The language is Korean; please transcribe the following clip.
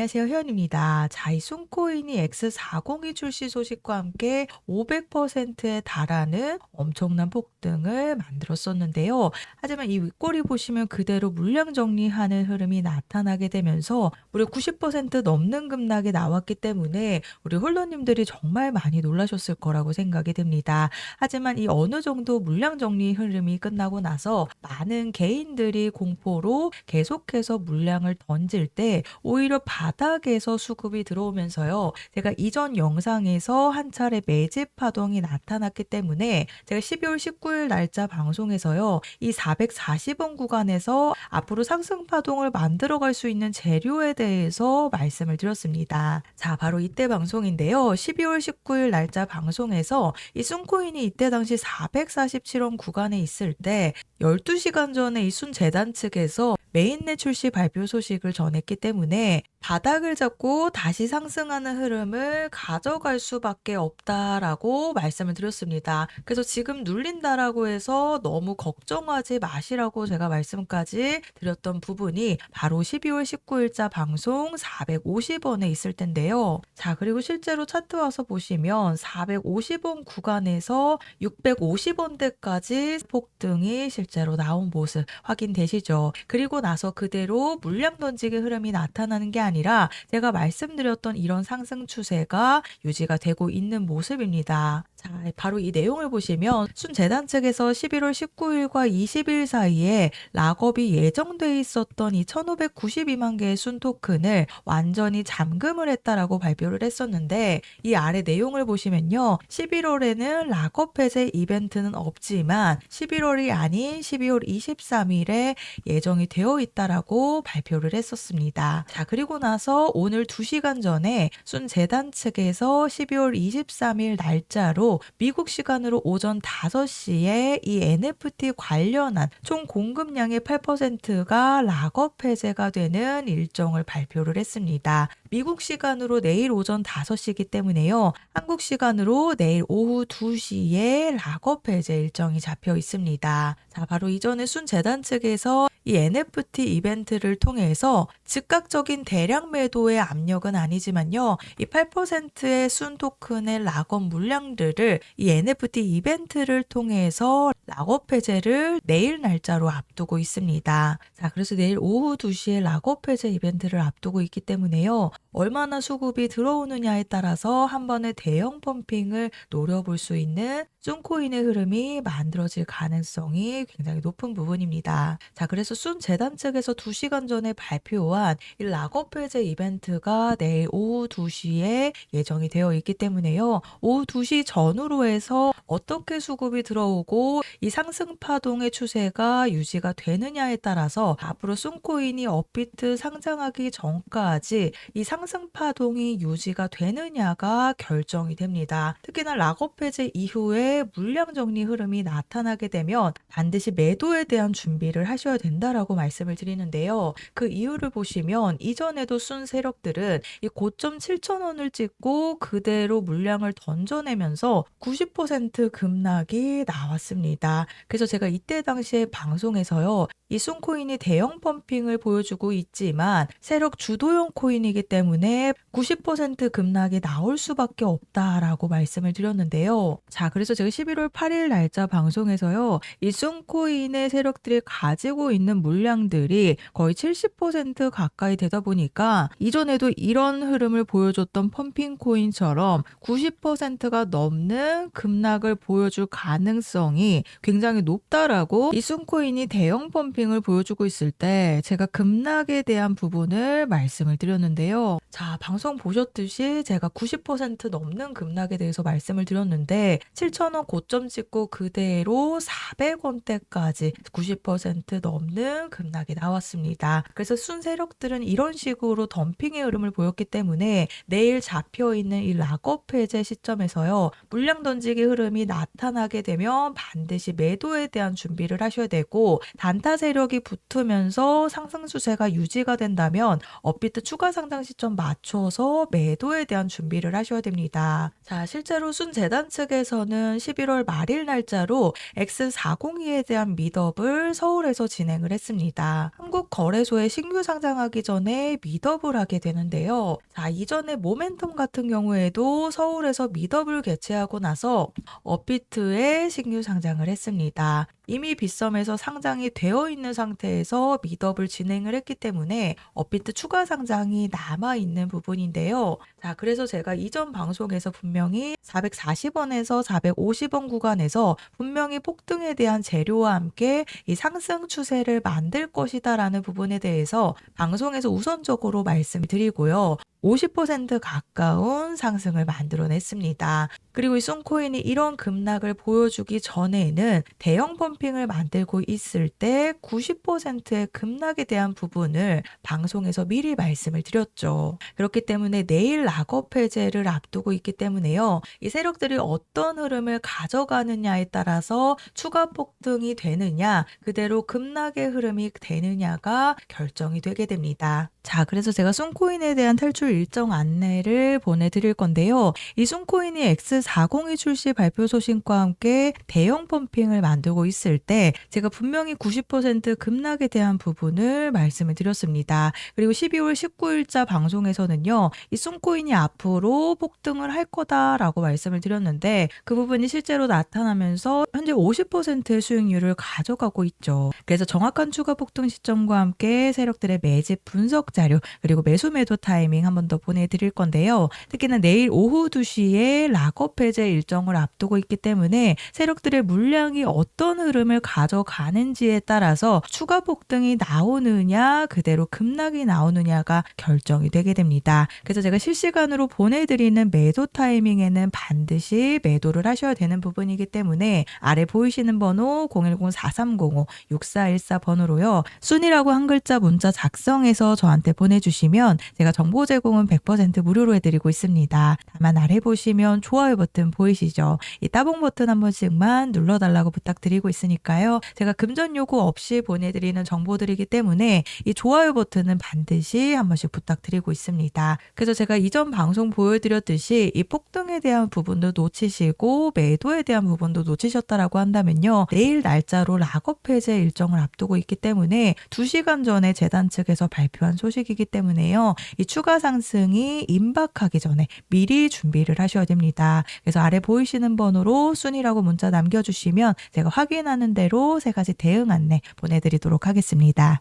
안녕하세요. 회원입니다. 자, 이 순코인이 X402 출시 소식과 함께 500%에 달하는 엄청난 폭등을 만들었었는데요. 하지만 이 윗꼬리 보시면 그대로 물량 정리하는 흐름이 나타나게 되면서 무려 90% 넘는 급락이 나왔기 때문에 우리 홀더님들이 정말 많이 놀라셨을 거라고 생각이 듭니다. 하지만 이 어느 정도 물량 정리 흐름이 끝나고 나서 많은 개인들이 공포로 계속해서 물량을 던질 때 오히려 바닥에서 수급이 들어오면서요. 제가 이전 영상에서 한 차례 매집 파동이 나타났기 때문에 제가 12월 19일 날짜 방송에서요. 이 440원 구간에서 앞으로 상승 파동을 만들어갈 수 있는 재료에 대해서 말씀을 드렸습니다. 자, 바로 이때 방송인데요. 12월 19일 날짜 방송에서 이 순코인이 이때 당시 447원 구간에 있을 때 12시간 전에 이 순재단 측에서 메인넷 출시 발표 소식을 전했기 때문에 바닥을 잡고 다시 상승하는 흐름을 가져갈 수밖에 없다라고 말씀을 드렸습니다. 그래서 지금 눌린다라고 해서 너무 걱정하지 마시라고 제가 말씀까지 드렸던 부분이 바로 12월 19일자 방송 450원에 있을 텐데요. 자, 그리고 실제로 차트 와서 보시면 450원 구간에서 650원대까지 폭등이 실제로 나온 모습 확인되시죠? 그리고 나서 그대로 물량 던지기 흐름이 나타나는 게 아니라 제가 말씀드렸던 이런 상승 추세가 유지가 되고 있는 모습입니다. 자, 바로 이 내용을 보시면 순재단 측에서 11월 19일과 20일 사이에 락업이 예정돼 있었던 이 1592만 개의 순 토큰을 완전히 잠금을 했다라고 발표를 했었는데 이 아래 내용을 보시면요. 11월에는 락업 해제 이벤트는 없지만 11월이 아닌 12월 23일에 예정이 되어 있다라고 발표를 했었습니다. 자, 그리고 나서 오늘 2시간 전에 순재단 측에서 12월 23일 날짜로 미국 시간으로 오전 5시에 이 NFT 관련한 총 공급량의 8%가 락업 해제가 되는 일정을 발표를 했습니다. 미국 시간으로 내일 오전 5시이기 때문에요. 한국 시간으로 내일 오후 2시에 락업 해제 일정이 잡혀 있습니다. 자, 바로 이전에 순재단 측에서 이 NFT 이벤트를 통해서 즉각적인 대량 매도의 압력은 아니지만요. 이 8%의 순 토큰의 락업 물량들을 이 NFT 이벤트를 통해서 락업 해제를 내일 날짜로 앞두고 있습니다. 자, 그래서 내일 오후 2시에 락업 해제 이벤트를 앞두고 있기 때문에요. 얼마나 수급이 들어오느냐에 따라서 한 번의 대형 펌핑을 노려볼 수 있는 순코인의 흐름이 만들어질 가능성이 굉장히 높은 부분입니다. 자, 그래서 순재단 측에서 2시간 전에 발표한 이 락업 해제 이벤트가 내일 오후 2시에 예정이 되어 있기 때문에요. 오후 2시 전후로 해서 어떻게 수급이 들어오고 이 상승 파동의 추세가 유지가 되느냐에 따라서 앞으로 순코인이 업비트 상장하기 전까지 이 상승 파동이 유지가 되느냐가 결정이 됩니다. 특히나 락업 해제 이후에 물량 정리 흐름이 나타나게 되면 반드시 매도에 대한 준비를 하셔야 된다라고 말씀을 드리는데요. 그 이유를 보시면 이전에도 순 세력들은 이 고점 7,000원을 찍고 그대로 물량을 던져내면서 90% 급락이 나왔습니다. 그래서 제가 이때 당시에 방송에서요. 이 순코인이 대형 펌핑을 보여주고 있지만 세력 주도형 코인이기 때문에 90% 급락이 나올 수밖에 없다라고 말씀을 드렸는데요. 자, 그래서 제가 11월 8일 날짜 방송에서요. 이 순코인의 세력들이 가지고 있는 물량들이 거의 70% 가까이 되다 보니까 이전에도 이런 흐름을 보여줬던 펌핑 코인처럼 90%가 넘는 급락을 보여줄 가능성이 굉장히 높다라고 이 순코인이 대형 펌핑을 보여주고 있을 때 제가 급락에 대한 부분을 말씀을 드렸는데요. 자, 방송 보셨듯이 제가 90% 넘는 급락에 대해서 말씀을 드렸는데 7,000원 고점 찍고 그대로 400원대까지 90% 넘는 급락이 나왔습니다. 그래서 순세력들은 이런 식으로 덤핑의 흐름을 보였기 때문에 내일 잡혀있는 이 락업 해제 시점에서요. 물량 던지기 흐름이 나타나게 되면 반드시 매도에 대한 준비를 하셔야 되고 단타 세력이 붙으면서 상승 추세가 유지가 된다면 업비트 추가 상당 시점 맞춰서 매도에 대한 준비를 하셔야 됩니다. 자, 실제로 순재단 측에서는 11월 말일 날짜로 X402에 대한 미더블 서울에서 진행을 했습니다. 한국거래소에 신규 상장하기 전에 미더블 하게 되는데요. 자, 이전에 모멘텀 같은 경우에도 서울에서 미더블 개최하고 나서 업비트에 신규 상장을 했습니다. 이미 빗썸에서 상장이 되어 있는 상태에서 미더블 진행을 했기 때문에 업비트 추가 상장이 남아있는 부분인데요. 자, 그래서 제가 이전 방송에서 분명히 440원에서 450원 구간에서 분명히 폭등에 대한 재료와 함께 이 상승 추세를 만들 것이다 라는 부분에 대해서 방송에서 우선적으로 말씀드리고요. 50% 가까운 상승을 만들어냈습니다. 그리고 이 쏨코인이 이런 급락을 보여주기 전에는 대형 펌핑을 만들고 있을 때 90%의 급락에 대한 부분을 방송에서 미리 말씀을 드렸죠. 그렇기 때문에 내일 락업 해제를 앞두고 있기 때문에요. 이 세력들이 어떤 흐름을 가져가느냐에 따라서 추가 폭등이 되느냐, 그대로 급락의 흐름이 되느냐가 결정이 되게 됩니다. 자, 그래서 제가 쏨코인에 대한 탈출 일정 안내를 보내드릴 건데요. 이 쏨코인이 X402 출시 발표 소식과 함께 대형 펌핑을 만들고 있을 때 제가 분명히 90% 급락에 대한 부분을 말씀을 드렸습니다. 그리고 12월 19일자 방송에서는요. 이 쏨코인이 앞으로 폭등을 할 거다라고 말씀을 드렸는데 그 부분이 실제로 나타나면서 현재 50%의 수익률을 가져가고 있죠. 그래서 정확한 추가 폭등 시점과 함께 세력들의 매집 분석 자료 그리고 매수 매도 타이밍 한 번 더 보내드릴 건데요. 특히나 내일 오후 2시에 락업 해제 일정을 앞두고 있기 때문에 세력들의 물량이 어떤 흐름을 가져가는지에 따라서 추가 폭등이 나오느냐 그대로 급락이 나오느냐가 결정이 되게 됩니다. 그래서 제가 실시간으로 보내드리는 매도 타이밍에는 반드시 매도를 하셔야 되는 부분이기 때문에 아래 보이시는 번호 010-4305-6414 번호로요. 순이라고 한 글자 문자 작성해서 저한테 보내주시면 제가 정보 제공은 100% 무료로 해드리고 있습니다. 다만 아래 보시면 좋아요 버튼 보이시죠? 이 따봉 버튼 한 번씩만 눌러달라고 부탁드리고 있으니까요. 제가 금전 요구 없이 보내드리는 정보들이기 때문에 이 좋아요 버튼은 반드시 한 번씩 부탁드리고 있습니다. 그래서 제가 이전 방송 보여드렸듯이 이 폭등에 대한 부분도 놓치시고 매도에 대한 부분도 놓치셨다라고 한다면요. 내일 날짜로 락업 해제 일정을 앞두고 있기 때문에 2시간 전에 재단 측에서 발표한 소식이기 때문에요. 이 추가 상승이 임박하기 전에 미리 준비를 하셔야 됩니다. 그래서 아래 보이시는 번호로 순이라고 문자 남겨주시면 제가 확인하는 대로 3가지 대응 안내 보내드리도록 하겠습니다.